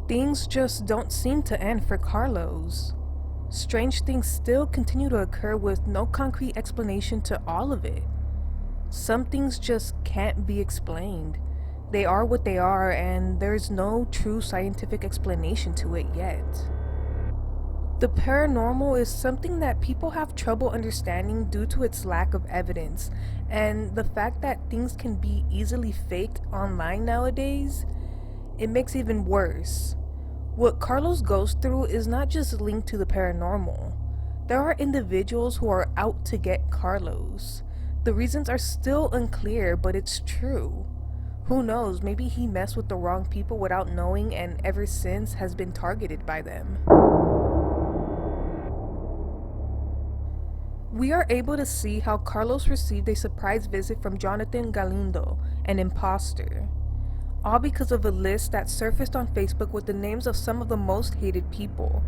Things just don't seem to end for Carlos. Strange things still continue to occur with no concrete explanation to all of it. Some things just can't be explained. They are what they are, and there's no true scientific explanation to it yet. The paranormal is something that people have trouble understanding due to its lack of evidence, and the fact that things can be easily faked online nowadays, it makes it even worse. What Carlos goes through is not just linked to the paranormal. There are individuals who are out to get Carlos. The reasons are still unclear, but it's true. Who knows, maybe he messed with the wrong people without knowing and ever since has been targeted by them. We are able to see how Carlos received a surprise visit from Jonathan Galindo, an imposter. All because of a list that surfaced on Facebook with the names of some of the most hated people.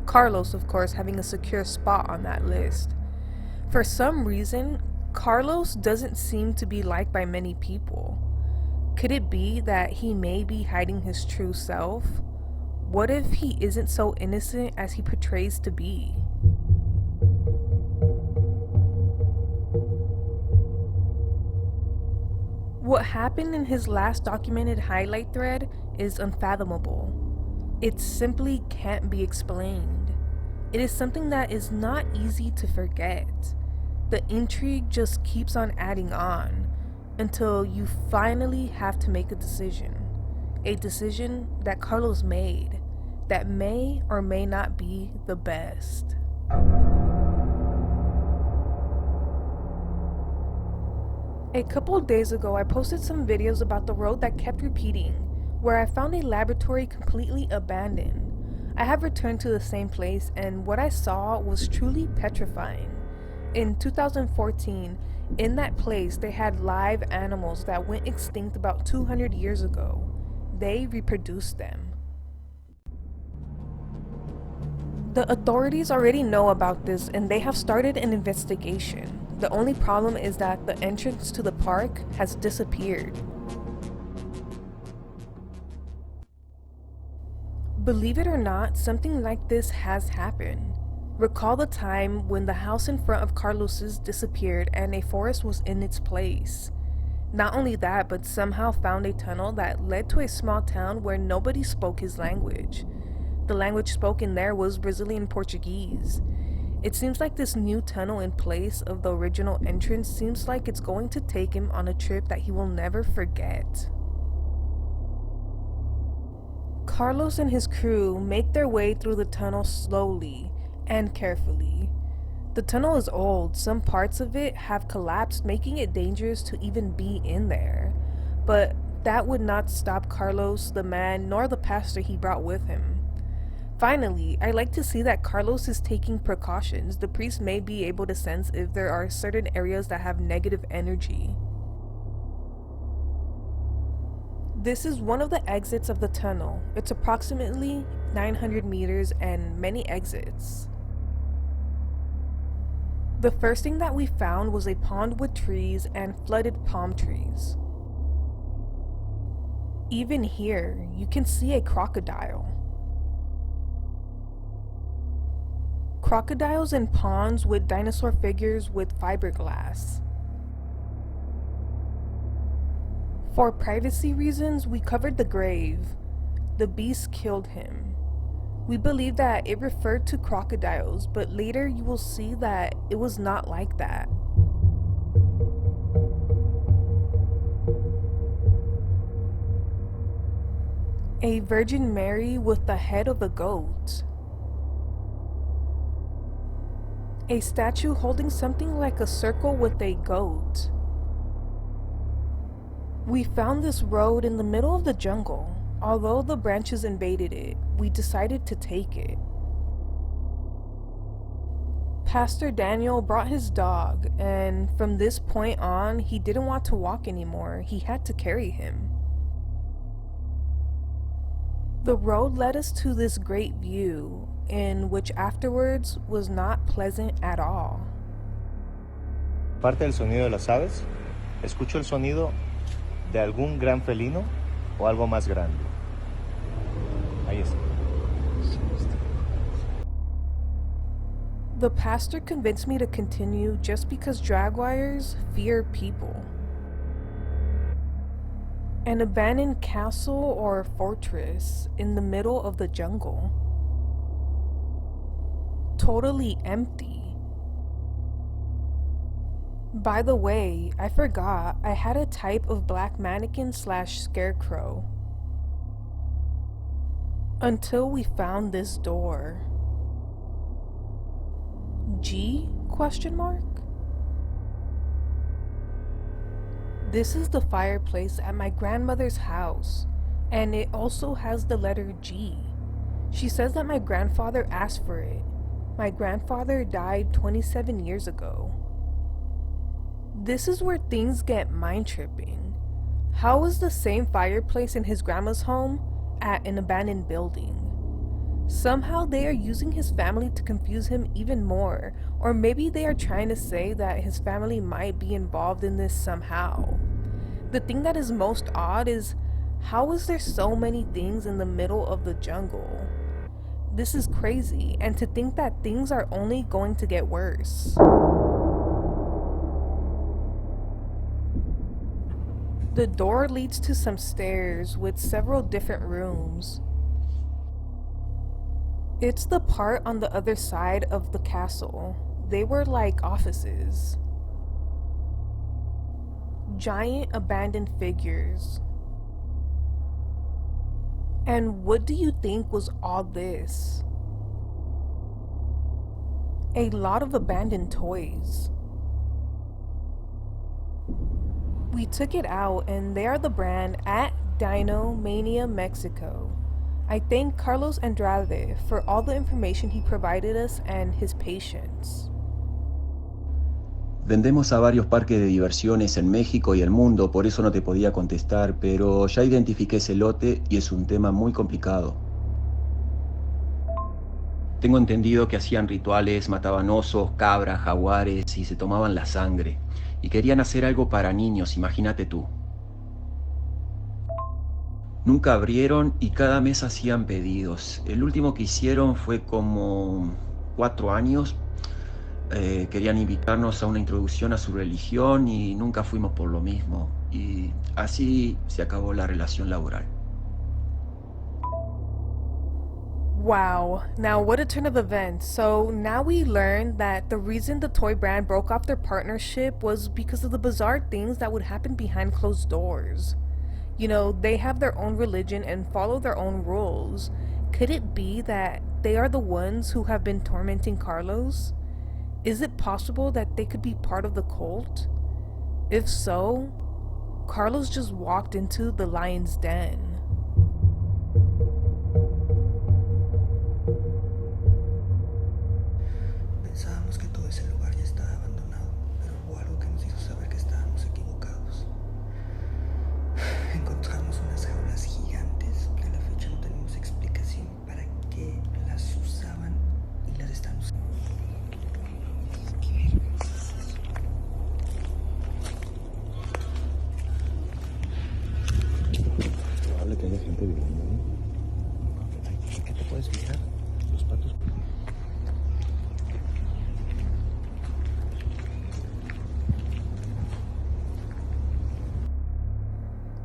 Carlos, of course, having a secure spot on that list. For some reason, Carlos doesn't seem to be liked by many people. Could it be that he may be hiding his true self? What if he isn't so innocent as he portrays to be? What happened in his last documented highlight thread is unfathomable. It simply can't be explained. It is something that is not easy to forget. The intrigue just keeps on adding on until you finally have to make a decision. A decision that Carlos made that may or may not be the best. A couple of days ago, I posted some videos about the road that kept repeating, where I found a laboratory completely abandoned. I have returned to the same place, and what I saw was truly petrifying. In 2014, in that place, they had live animals that went extinct about 200 years ago. They reproduced them. The authorities already know about this, and they have started an investigation. The only problem is that the entrance to the park has disappeared. Believe it or not, something like this has happened. Recall the time when the house in front of Carlos's disappeared and a forest was in its place. Not only that, but somehow found a tunnel that led to a small town where nobody spoke his language. The language spoken there was Brazilian Portuguese. It seems like this new tunnel in place of the original entrance seems like it's going to take him on a trip that he will never forget. Carlos and his crew make their way through the tunnel slowly and carefully. The tunnel is old, some parts of it have collapsed, making it dangerous to even be in there. But that would not stop Carlos, the man, nor the pastor he brought with him. Finally, I like to see that Carlos is taking precautions. The priest may be able to sense if there are certain areas that have negative energy. This is one of the exits of the tunnel. It's approximately 900 meters and many exits. The first thing that we found was a pond with trees and flooded palm trees. Even here, you can see a crocodile. Crocodiles in ponds with dinosaur figures with fiberglass. For privacy reasons, we covered the grave. The beast killed him. We believe that it referred to crocodiles, but later you will see that it was not like that. A Virgin Mary with the head of a goat. A statue holding something like a circle with a goat. We found this road in the middle of the jungle. Although the branches invaded it, we decided to take it. Pastor Daniel brought his dog, and from this point on, he didn't want to walk anymore. He had to carry him. The road led us to this great view, in which afterwards was not pleasant at all. Parte del sonido de las aves, escucho el sonido de algún gran felino o algo más grande. Ahí está. The pastor convinced me to continue just because Jaguars fear people. An abandoned castle or fortress in the middle of the jungle. Totally empty. By the way, I forgot I had a type of black mannequin / scarecrow. Until we found this door. G? Question mark? This is the fireplace at my grandmother's house, and it also has the letter G. She says that my grandfather asked for it. My grandfather died 27 years ago. This is where things get mind-tripping. How is the same fireplace in his grandma's home at an abandoned building? Somehow they are using his family to confuse him even more, or maybe they are trying to say that his family might be involved in this somehow. The thing that is most odd is, how is there so many things in the middle of the jungle? This is crazy, and to think that things are only going to get worse. The door leads to some stairs with several different rooms. It's the part on the other side of the castle. They were like offices. Giant abandoned figures. And what do you think was all this? A lot of abandoned toys. We took it out, and they are the brand at Dino Mania Mexico. I thank Carlos Andrade for all the information he provided us and his patience. Vendemos a varios parques de diversiones en México y el mundo, por eso no te podía contestar, pero ya identifiqué ese lote y es un tema muy complicado. Tengo entendido que hacían rituales, mataban osos, cabras, jaguares y se tomaban la sangre. Y querían hacer algo para niños, imagínate tú. Nunca abrieron y cada mes hacían pedidos. El último que hicieron fue como 4 años. Querían invitarnos a una introducción a su religión y nunca fuimos por lo mismo. Y así se acabó la relación laboral. Wow, now what a turn of events. So now we learned that the reason the toy brand broke off their partnership was because of the bizarre things that would happen behind closed doors. You know, they have their own religion and follow their own rules. Could it be that they are the ones who have been tormenting Carlos? Is it possible that they could be part of the cult? If so, Carlos just walked into the lion's den. Pensábamos que todo ese lugar ya estaba abandonado, pero hubo algo que nos hizo saber que estábamos equivocados. Encontramos unas jaulas gigantes que a la fecha no tenemos explicación para qué las usaban y las están usando. Es probable que haya gente viviendo ahí. ¿Qué te puedes fijar? Los patos.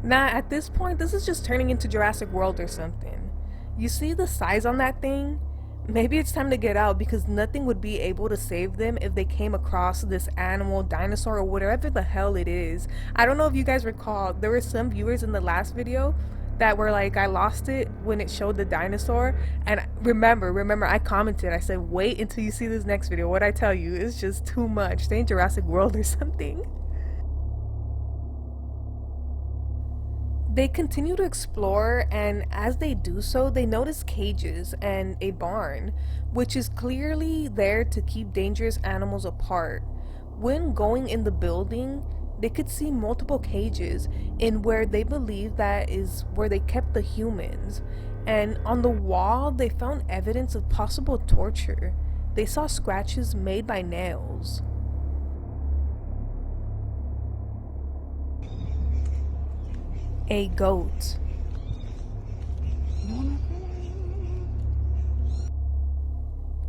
Nah, at this point, this is just turning into Jurassic World or something. You see the size on that thing? Maybe it's time to get out because nothing would be able to save them if they came across this animal, dinosaur, or whatever the hell it is. I don't know if you guys recall, there were some viewers in the last video that were like, I lost it when it showed the dinosaur. And remember, I commented, I said, wait until you see this next video. What I tell you is just too much. Stay in Jurassic World or something. They continue to explore, and as they do so, they notice cages and a barn, which is clearly there to keep dangerous animals apart. When going in the building, they could see multiple cages in where they believe that is where they kept the humans. And on the wall, they found evidence of possible torture. They saw scratches made by nails. A goat.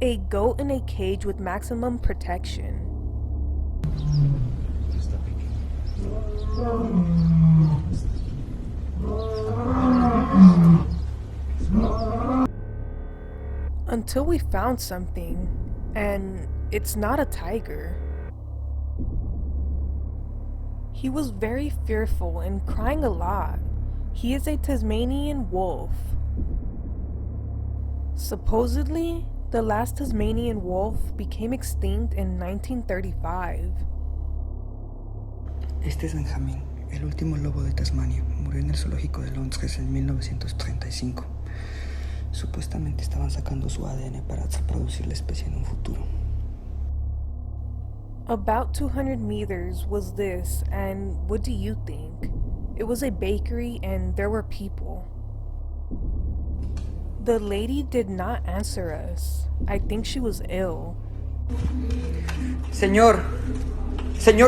A goat in a cage with maximum protection. Until we found something, and it's not a tiger. He was very fearful and crying a lot. He is a Tasmanian wolf. Supposedly, the last Tasmanian wolf became extinct in 1935. Este es Benjamín, el último lobo de Tasmania. Murió en el zoológico de Londres en 1935. Supuestamente estaban sacando su ADN para reproducir la especie en un futuro. About 200 meters was this, and what do you think? It was a bakery and there were people. The lady did not answer us. I think she was ill. Señor,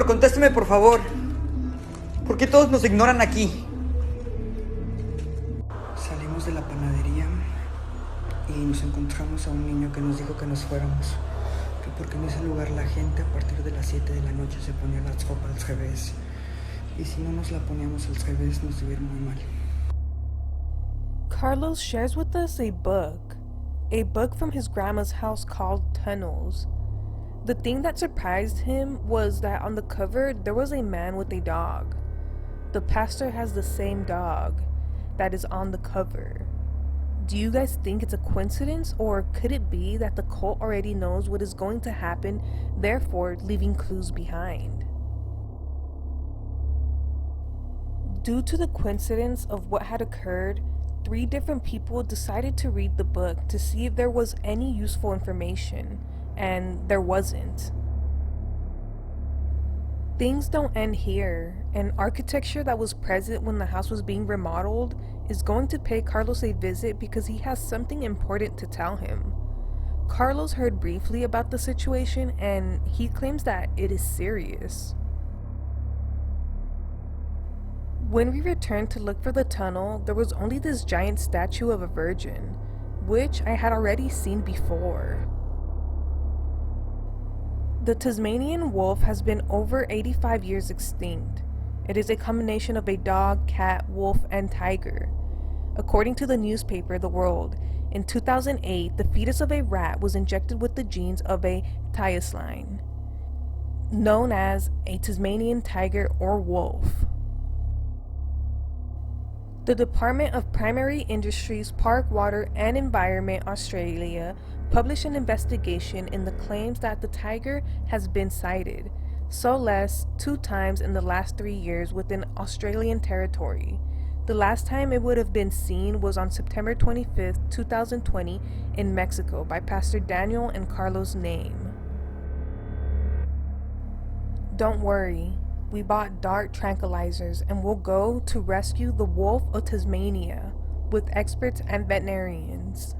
contésteme por favor. ¿Por qué todos nos ignoran aquí? Salimos de la panadería y nos encontramos a un niño que nos dijo que nos fuéramos. Que porque en ese lugar la gente a partir de las 7 de la noche se ponía la ropa al revés. Y si no nos la poníamos al revés nos iba a ir muy mal. Carlos shares with us a book from his grandma's house called Tunnels. The thing that surprised him was that on the cover there was a man with a dog. The pastor has the same dog that is on the cover. Do you guys think it's a coincidence, or could it be that the cult already knows what is going to happen, therefore leaving clues behind? Due to the coincidence of what had occurred, 3 different people decided to read the book to see if there was any useful information, and there wasn't. Things don't end here, and architecture that was present when the house was being remodeled is going to pay Carlos a visit because he has something important to tell him. Carlos heard briefly about the situation, and he claims that it is serious. When we returned to look for the tunnel, there was only this giant statue of a virgin, which I had already seen before. The Tasmanian wolf has been over 85 years extinct. It is a combination of a dog, cat, wolf, and tiger. According to the newspaper The World, in 2008, the fetus of a rat was injected with the genes of a tyaslin, known as a Tasmanian tiger or wolf. The Department of Primary Industries, Park, Water and Environment Australia published an investigation in the claims that the tiger has been sighted, so less 2 times in the last 3 years within Australian territory. The last time it would have been seen was on September 25th, 2020 in Mexico by Pastor Daniel and Carlos Name. Don't worry. We bought dart tranquilizers and will go to rescue the wolf of Tasmania with experts and veterinarians.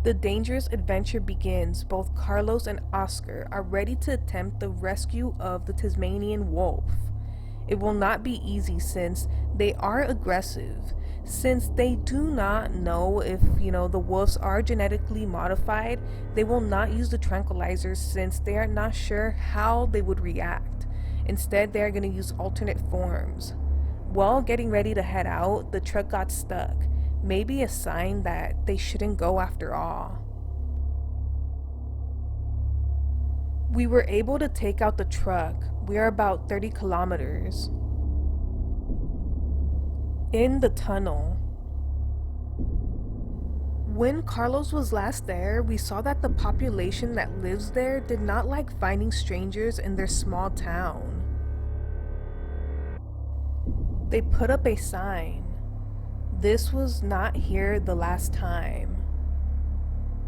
The dangerous adventure begins. Both Carlos and Oscar are ready to attempt the rescue of the Tasmanian wolf. It will not be easy since they are aggressive, since they do not know if, the wolves are genetically modified. They will not use the tranquilizers since they are not sure how they would react. Instead, they are going to use alternate forms. While getting ready to head out, the truck got stuck. Maybe a sign that they shouldn't go after all. We were able to take out the truck. We are about 30 kilometers. In the tunnel. When Carlos was last there, we saw that the population that lives there did not like finding strangers in their small town. They put up a sign. This was not here the last time.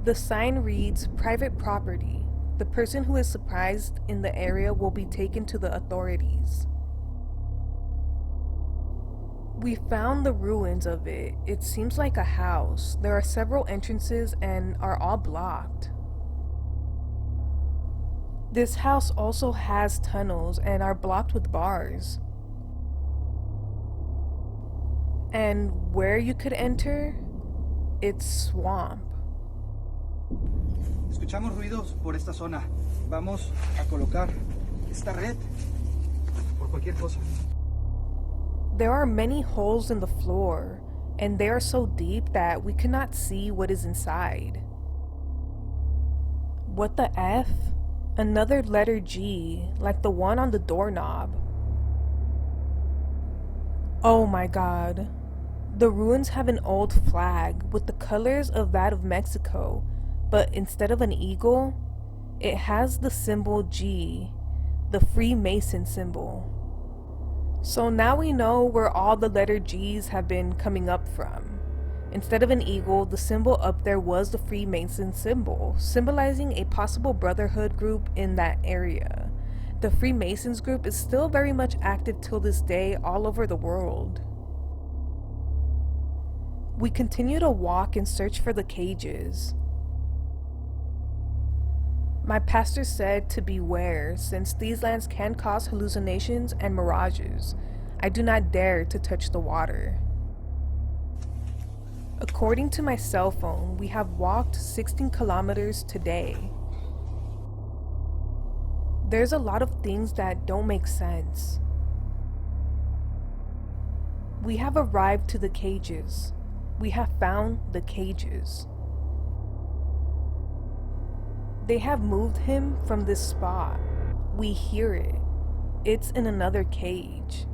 The sign reads, "Private property. The person who is surprised in the area will be taken to the authorities." We found the ruins of it. It seems like a house. There are several entrances and are all blocked. This house also has tunnels and are blocked with bars. And where you could enter, it's swamp. Escuchamos ruidos por esta zona. Vamos a colocar esta red por cualquier cosa. There are many holes in the floor, and they are so deep that we cannot see what is inside. What the F? Another letter G, like the one on the doorknob. Oh my god. The ruins have an old flag with the colors of that of Mexico, but instead of an eagle, it has the symbol G, the Freemason symbol. So now we know where all the letter G's have been coming up from. Instead of an eagle, the symbol up there was the Freemason symbol, symbolizing a possible brotherhood group in that area. The Freemasons group is still very much active till this day all over the world. We continue to walk and search for the cages. My pastor said to beware, since these lands can cause hallucinations and mirages. I do not dare to touch the water. According to my cell phone, we have walked 16 kilometers today. There's a lot of things that don't make sense. We have arrived to the cages. We have found the cages. They have moved him from this spot. We hear it. It's in another cage.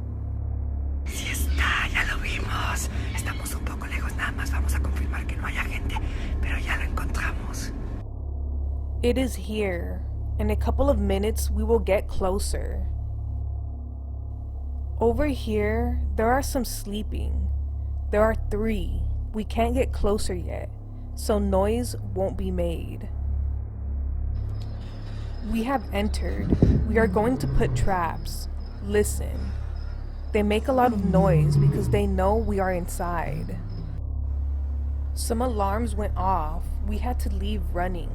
Sí está, ya lo vimos. Estamos un poco lejos, nada más vamos a confirmar que no haya gente, pero ya lo encontramos. It is here. In a couple of minutes, we will get closer. Over here, there are some sleeping. There are 3. We can't get closer yet, so noise won't be made. We have entered. We are going to put traps. Listen. They make a lot of noise because they know we are inside. Some alarms went off. We had to leave running.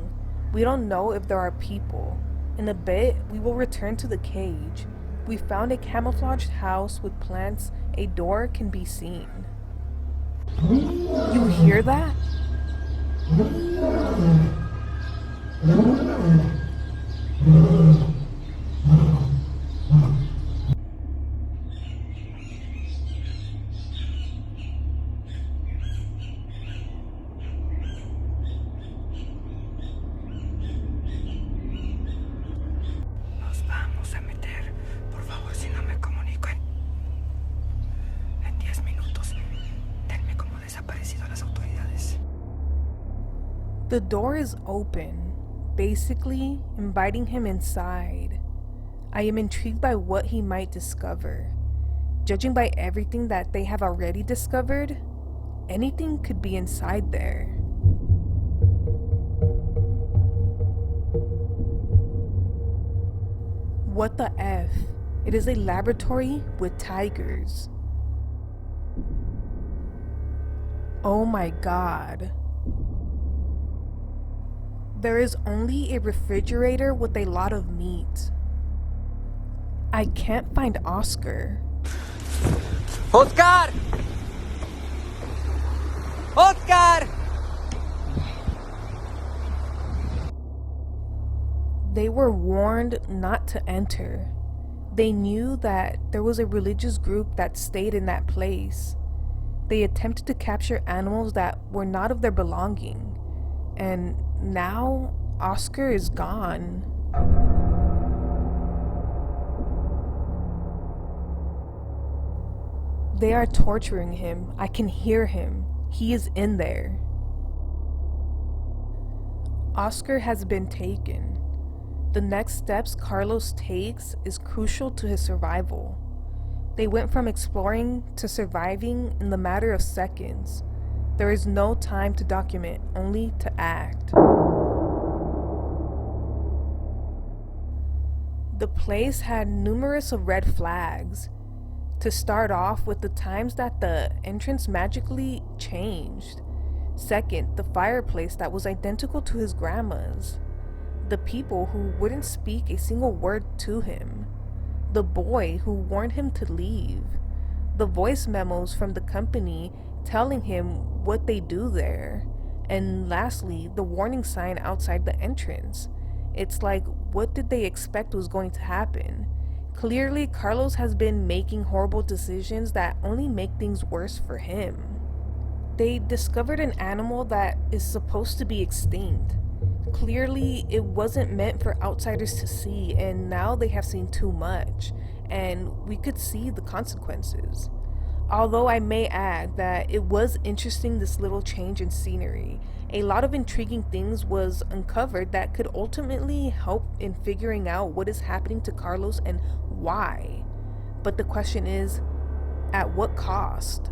We don't know if there are people. In a bit, we will return to the cage. We found a camouflaged house with plants. A door can be seen. You hear that? Nos vamos a meter. Por favor, si no me comunico en 10 minutos, denme como desaparecido a las autoridades. The door is open, basically inviting him inside. I am intrigued by what he might discover. Judging by everything that they have already discovered, anything could be inside there. What the F? It is a laboratory with tigers. Oh my god. There is only a refrigerator with a lot of meat. I can't find Oscar. ¡Oscar! ¡Oscar! They were warned not to enter. They knew that there was a religious group that stayed in that place. They attempted to capture animals that were not of their belonging. And now Oscar is gone. They are torturing him. I can hear him. He is in there. Oscar has been taken. The next steps Carlos takes is crucial to his survival. They went from exploring to surviving in the matter of seconds. There is no time to document, only to act. The place had numerous of red flags. To start off with the times that the entrance magically changed. Second, the fireplace that was identical to his grandma's. The people who wouldn't speak a single word to him. The boy who warned him to leave. The voice memos from the company telling him what they do there. And lastly, the warning sign outside the entrance. It's like, what did they expect was going to happen? Clearly, Carlos has been making horrible decisions that only make things worse for him. They discovered an animal that is supposed to be extinct. Clearly, it wasn't meant for outsiders to see, and now they have seen too much, and we could see the consequences. Although I may add that it was interesting, this little change in scenery. A lot of intriguing things was uncovered that could ultimately help in figuring out what is happening to Carlos and why. But the question is, at what cost?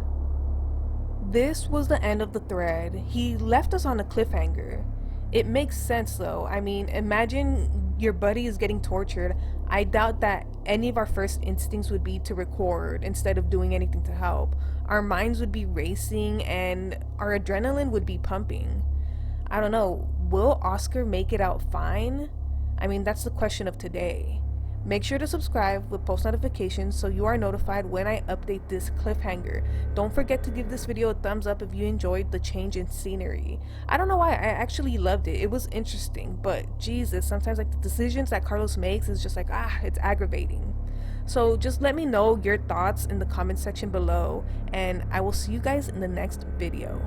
This was the end of the thread. He left us on a cliffhanger. It makes sense though. I mean, imagine your buddy is getting tortured. I doubt that any of our first instincts would be to record instead of doing anything to help. Our minds would be racing and our adrenaline would be pumping. I don't know, will Oscar make it out fine? I mean, that's the question of today. Make sure to subscribe with post notifications so you are notified when I update this cliffhanger. Don't forget to give this video a thumbs up if you enjoyed the change in scenery. I don't know why, I actually loved it. It was interesting, but Jesus, sometimes like the decisions that Carlos makes is just like, it's aggravating. So just let me know your thoughts in the comment section below, and I will see you guys in the next video.